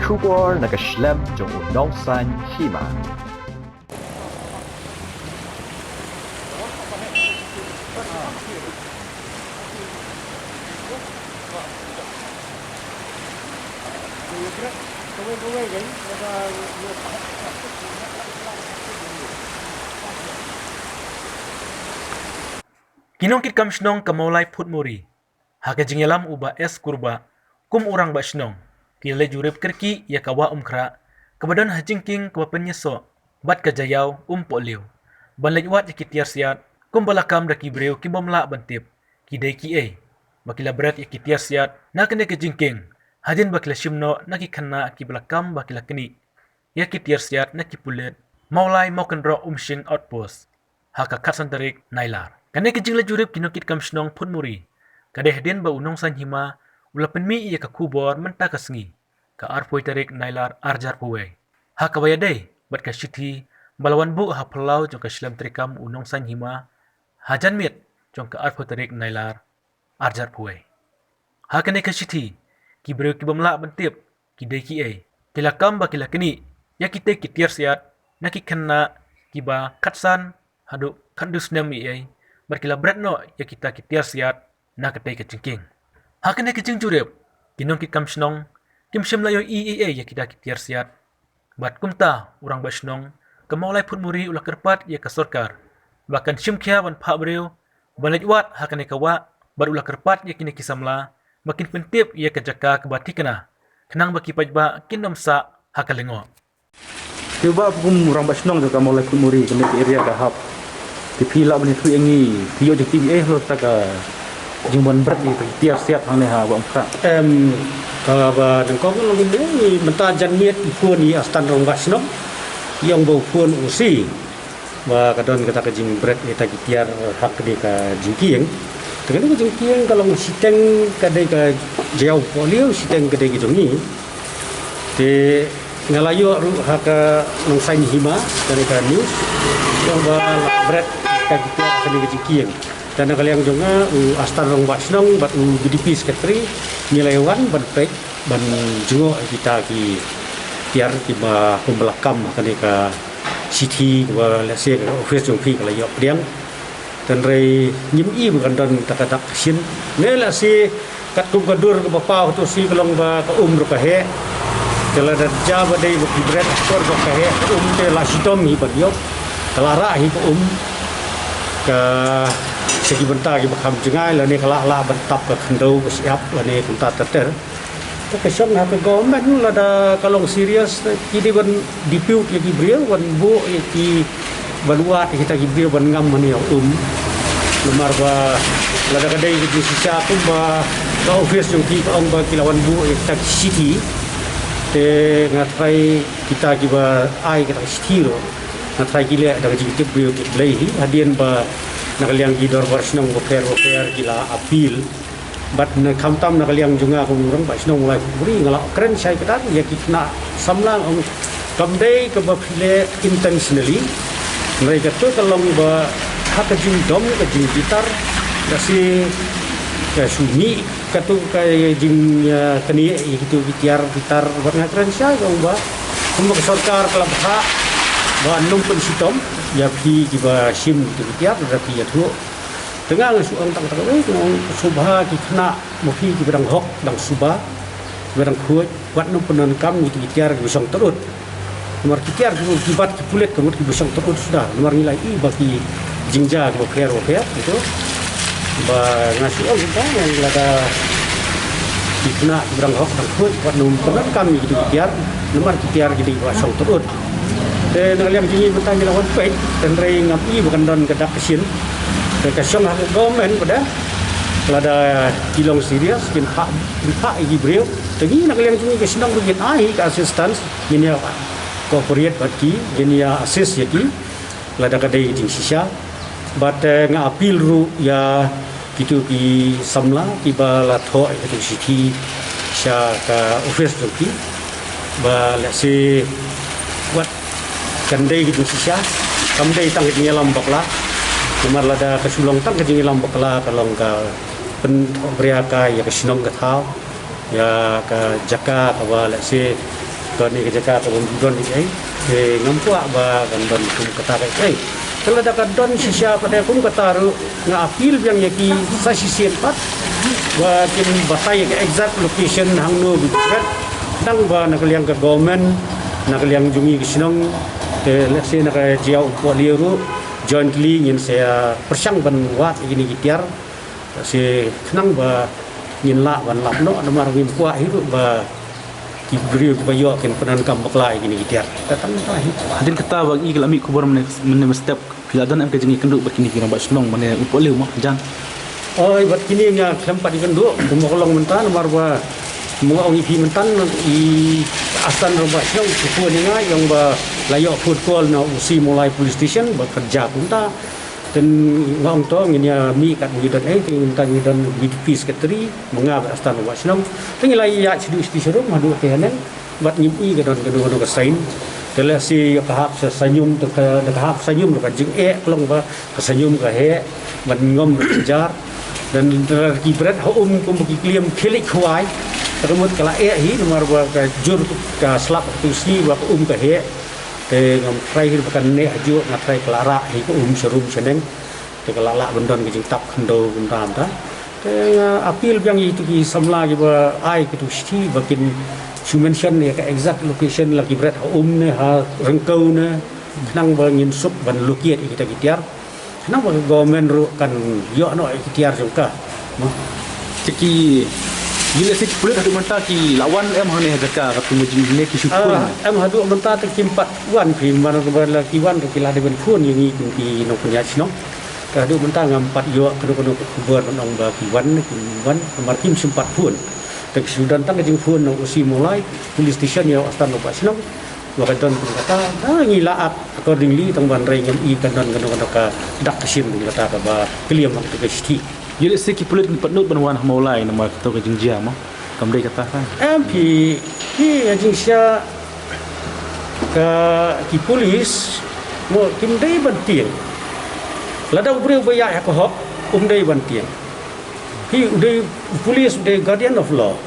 kubor nakaslem jong unongsan hima. Kinongkit kam shnong kamolai put muri. Haka jingelam uba es kurba. Kum urang ba shnong. Kile jurip kerki ya kawa umkra. Kebadan hajingking kwa penyeso. Bat kajayaw poliu. Ban lejwat yakitiar siat. Kum balakam da kibreu kimbamla bantip. Kidai ki ay. Bakila berat yakitiar siat. Nakane kajingking. Hadin bakila shimno nakikana kibalakam bakila keni. Yakitiar siat nakipulet. Maulai maukendro umshing outpost. Haka katsan tarik nailar. Kane kejing la jurip kinokit kam shnong put muri. Kadeh den ba unong san hima ula penmi iya ka kubor menta ka sengi. Ka arpoi tarik nailar arjar puwe. Ha kawaya day bat ka shiti balawan bu ha pelau jong ka shlam trikam unong san hima. Hajan mit jong ka arpoi tarik nailar arjar puwe. Ha kane ka shiti ki breu ki bamla bantip ki day ki ay. Kila kam ba kila kini ya kite kitiar siat nakikanna ki ba katsan hadu kandus nem ay. Berkila berat no ya kita kitiar siat na katai kecingking. Hakane kecing jurep kinong kit kam shnong kim shem layo EEA ya kita kitiar siat. Bat kumta urang ba shnong kemaulai put muri ulah kerpat ya ka sorkar. Bahkan shim kia wan pa breu balajwat hakane kawa bar ulah kerpat ya kini kisamla makin pentip ya ka jaka ke batikana. Kenang baki pajba kinom sa hakalengo. Coba pun urang ba shnong ka maulai put muri kene area gahap. Dipilak bani tu yang ni pio je TV lo taka jumban berat ni tiap siap hang ni ha bang kak kalau ba dengkong lo ni menta janmiet ipun ni astan rong basnom yang bau pun usi ba kadon kata ka jing berat ni ta tiar hak di ka jingkieng dengan ka jingkieng kalau siteng kadai ka jauh polio siteng kadai ki jongi te ngalayo hak nong sain hima dari ka news yang ba berat kita akan dikikieng dan kalian juga astar rong basnong bat GDP sekretari nilai wan ban pek ban jungo kita ki tiar ki ba pembelakam akan ka city wa lese ka office jong pi kala yok diang dan rei nyim i bukan dan tak sin ne la si kat kum kadur ke bapa tu si kalong ba ka ro ka he kala da jaba dei bu bread kor ba ka he te la sitom hi ba yok kelara hi ko ke segi bentar ki bakam jengai la ni kala la bentap ke kendau siap la ni kunta teter to ke song ha ke government la da kalong serius ki di ban dispute ki briel wan bu ki banua kita ki briel ban ngam mani lemar ba la da kadai ki sisa tu ba ka office jong ki ong ba ki lawan bu tak city te ngatrai kita ki ba ai kita city ro natrai gila daga jikit brio kit lehi hadian ba nakaliang gidor barsnong boker gila apil bat ne kamtam nakaliang junga ko murang ba snong mulai buri ngala keren sai kedan ya kitna samlang ong kamdei ke ba phile intentionally mereka tu kalau ba hak jing dom ke jing gitar dasi ke sumi katu ke jing keni itu gitar warna keren sai ko ba kumba sarkar kelab hak ba nung pun sitom ya pi kiba sim tu tiap rapi ya tu tengah suang tang tang subha ki kena mofi ki berang hok dang subha berang kuat wat nung penon kam ni tiar busang terut nomor tiar ki bat ki pulet kemut ki busang terut sudah nomor nilai i bagi jingja ki boker itu ba ngasi oh kita yang lada ki kena berang hok dang kuat wat nung penon kam ni tiar nomor tiar jadi busang terut dan kalian ingin bertanya lawan pek dan rei ngapi bukan don kedak kesin dan kasong hak government pada ada kilong serius kin hak igi breu tegi nak kalian cumi kesinang begin ai ka assistance ini apa corporate baki ini ya assist yaki lada kadai jing sisa but ngapil ru ya gitu ki samla tiba la tho itu city sya ka office tu ba la se what kandai gitu sisa kamdai tang ke lam bakla kemar lada kesulong tang ke lam bakla kalong ka pen beriaka ya kesinong ke thau ya ka jaka ka wala se Còn này cái jaka ko don ni ai ngampua ba kan don kum kata kai kalau ada kan don sisa pada kum kata ru nga appeal yang yaki sa sisien pat ba kin batai ke exact location hang no bigat dang ba nakaliang ka government nakaliang jungi kisinong te lese nak jiau po liru jointly ngin saya persang ban wat ini gitiar si senang ba ngin la ban lap no namar ngin kwa hiru ba kibri bayo ken penan kam baklai gini gitiar datang tahi Hadin kata bagi kelami kubur men setiap piladan am kejeng kenduk bakini kira bak senong mane upol leu mah jan. oi bat kini nya kelempat di kenduk mo kolong mentan namar ba mo ong ipi mentan i asan robak siang ku ni nga yang ba layo football na usi mulai police station ba kerja punta dan ngong to nginya mi kat ngidan tintan ngidan BDP secretary mengab astan wa senong tingilai ya sidu istisoro madu kehanen bat ngipi gadon gadon ka sain tela si kahap sa senyum to ka kahap senyum ka jing long ba ka senyum ka he ban ngom kejar dan kibrat ho kum ki kliem khilik khwai termut kala hi nomor ba ka jur ka slap tu si ba ka he te ngam trai hir bakan ne haju ngatrai kelara hi ko serum seneng te kelala bendon ke tap khendo kum ta te appeal yang itu ki samla ki ba ai ki tu sti bakin you mention ne ka exact location la kibrat ne ha rengkau ne nang ba ngin sup ban lokiat kita gitiar nang ba government ru kan yo no gitiar juga Ceki gila sik pulit hadu menta ki lawan em hane jaka ka tumujing ne ki syukur. Em hadu menta te kimpat wan fi mana ka la ki wan ki la de ben khun yang ki no punya sino ka hadu menta ngampat yo kedo kubur nong ba ki wan nomor kim sempat pun te sudan tang jing pun no usi mulai police station yo astan no ba sino wa kadon kata ngila accordingly tang ban rei ngam i kadon ka dak sim kata ka ba kliam mak te sti Gila sik ki pulit ni patnut banwan maulai nama to ka jing jia mah. Kamdai kata kan. MP yang sia ke ki polis mo kim dei bantiang lada ubreu baya ya ko hop dei bantiang dei polis dei guardian of law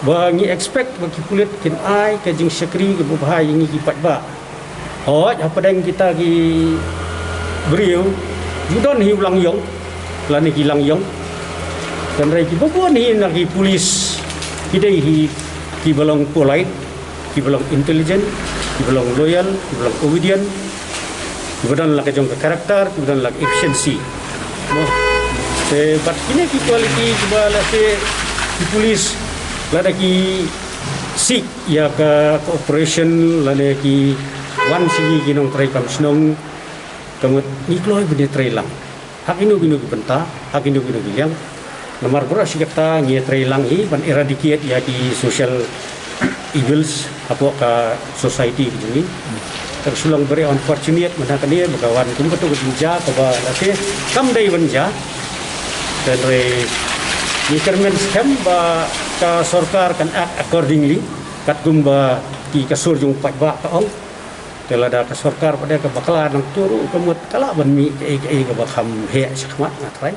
ba ngi expect ba ki pulit kin ai ke jing sekri ke bahai ngi ki pat ba apa deng kita ki breu judon hi ulang yong lani ki lang yong dan rei ki bobuan hi na ki polis kidai hi ki balong polite ki balong intelligent ki balong loyal ki balong obedient ki badan la ka jong ka karakter ki badan la efficiency mo te bat kini ki quality ki bala se ki polis la da ki sik ya ka cooperation la ne ki wan sigi ki nong trai kam snong kamut ni kloi bene trai lang hak inu ginu benta hak inu ginu yang nomor beras kita ngi trai lang hi ban eradicate ya ki social evils apa ka society ni tersulang beri unfortunate mana kani bagawan kum betul beja ka lase kam dai banja dan re ni kermen scam ba ka sarkar kan act accordingly kat kum ba ki kasur jung pat ba ka ong telada ka sarkar pada ka bakala nang turu kemut kala ban mi ke ka bakham he sakmat ngatrai